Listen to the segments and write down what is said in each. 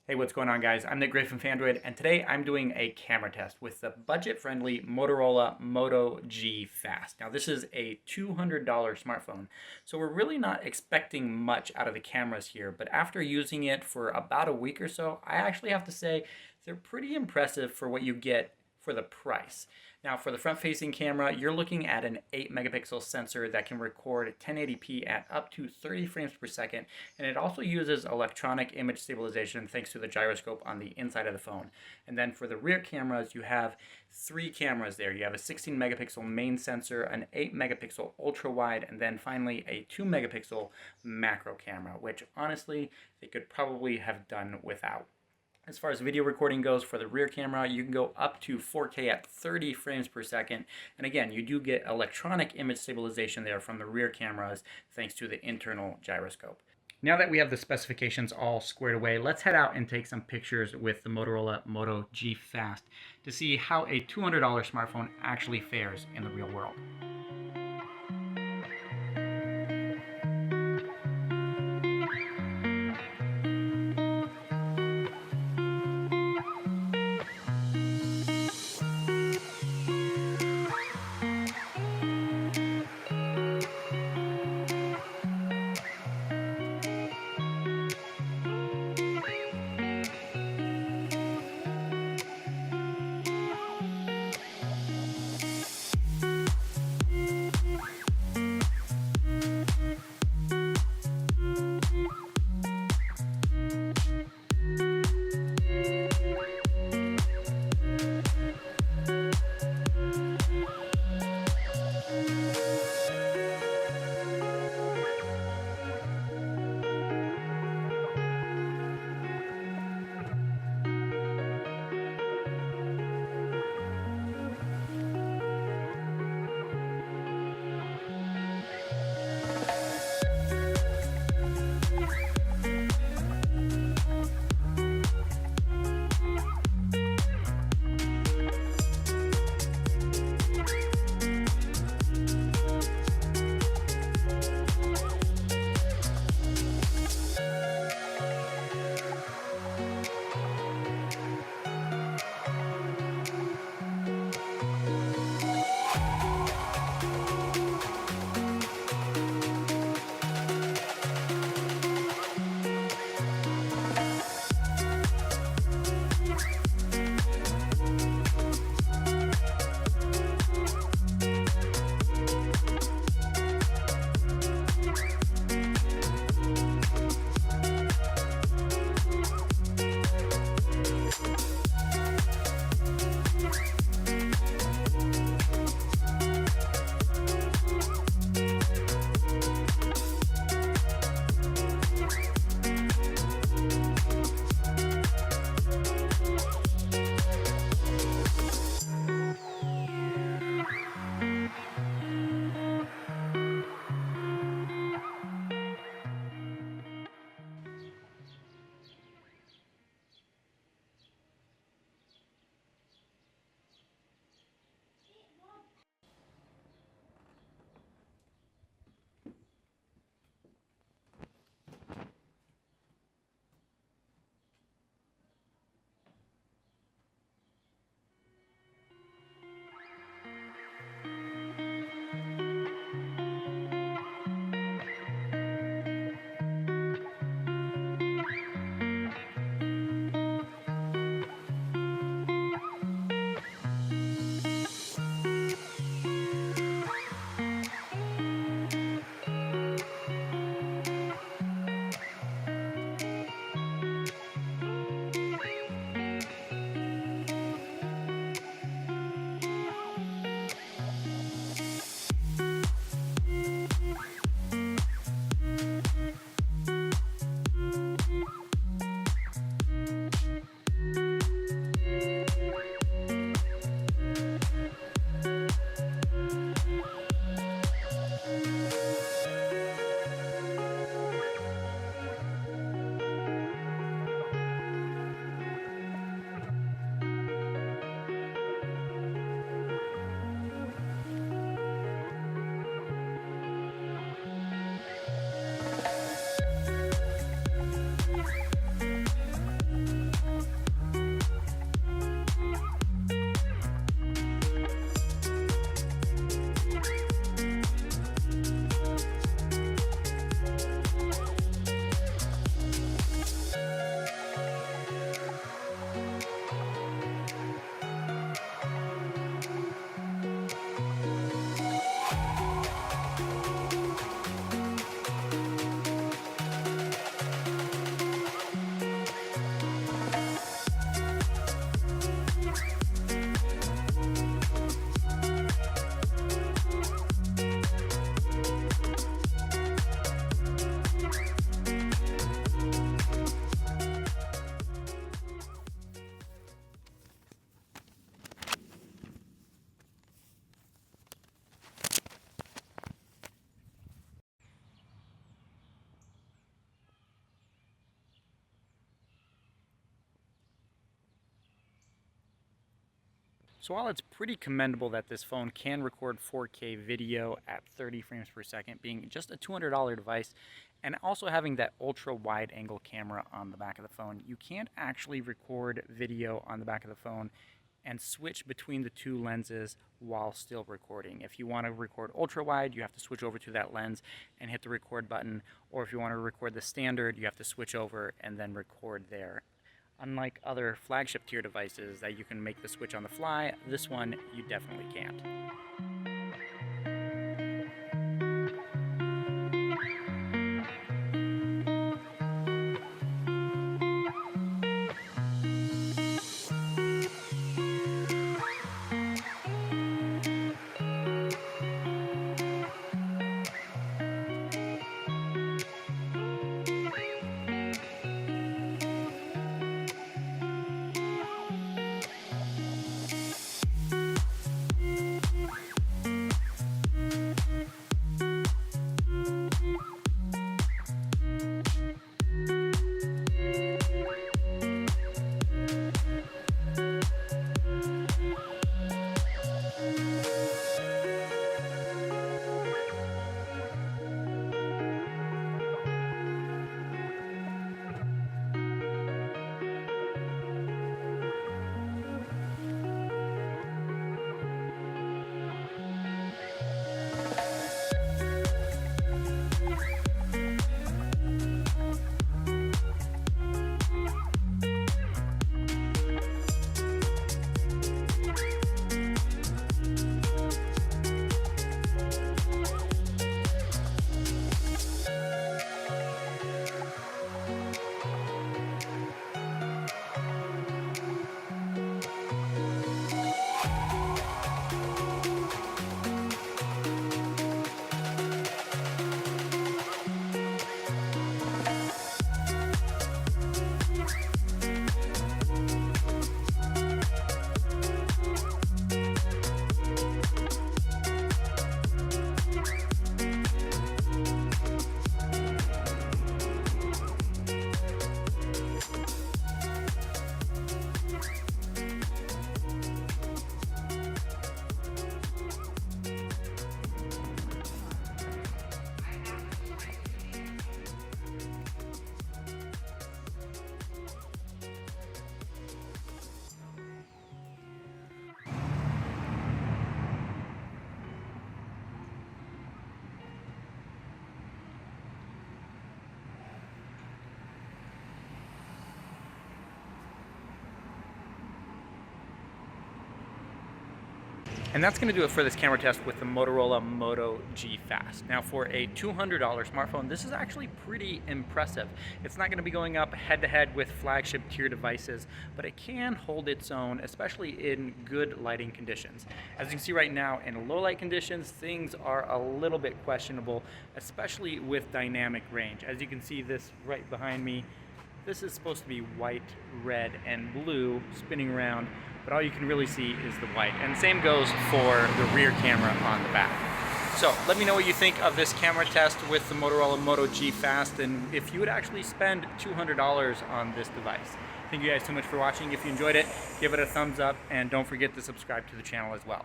Hey, what's going on, guys? I'm Nick Gray from Phandroid, and today I'm doing a camera test with the budget-friendly Motorola Moto G Fast. Now, this is a $200 smartphone, so we're really not expecting much out of the cameras here, but after using it for about a week or so, I actually have to say they're pretty impressive for what you get for the price. Now, for the front-facing camera, you're looking at an 8-megapixel sensor that can record 1080p at up to 30 frames per second, and it also uses electronic image stabilization thanks to the gyroscope on the inside of the phone. And then for the rear cameras, you have 3 cameras there. You have a 16-megapixel main sensor, an 8-megapixel ultra-wide, and then finally a 2-megapixel macro camera, which honestly, they could probably have done without. As far as video recording goes, for the rear camera, you can go up to 4K at 30 frames per second. And again, you do get electronic image stabilization there from the rear cameras thanks to the internal gyroscope. Now that we have the specifications all squared away, let's head out and take some pictures with the Motorola Moto G Fast to see how a $200 smartphone actually fares in the real world. So while it's pretty commendable that this phone can record 4K video at 30 frames per second, being just a $200 device, and also having that ultra wide angle camera on the back of the phone, you can't actually record video on the back of the phone and switch between the two lenses while still recording. If you want to record ultra wide, you have to switch over to that lens and hit the record button, or if you want to record the standard, you have to switch over and then record there. Unlike other flagship tier devices that you can make the switch on the fly, this one you definitely can't. And that's going to do it for this camera test with the Motorola Moto G Fast. Now for a $200 smartphone, this is actually pretty impressive. It's not going to be going up head-to-head with flagship tier devices, but it can hold its own, especially in good lighting conditions. As you can see right now, in low light conditions, things are a little bit questionable, especially with dynamic range. As you can see this right behind me, this is supposed to be white, red, and blue spinning around, but all you can really see is the white. And same goes for the rear camera on the back. So let me know what you think of this camera test with the Motorola Moto G Fast, and if you would actually spend $200 on this device. Thank you guys so much for watching. If you enjoyed it, give it a thumbs up, and don't forget to subscribe to the channel as well.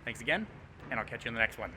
Thanks again, and I'll catch you in the next one.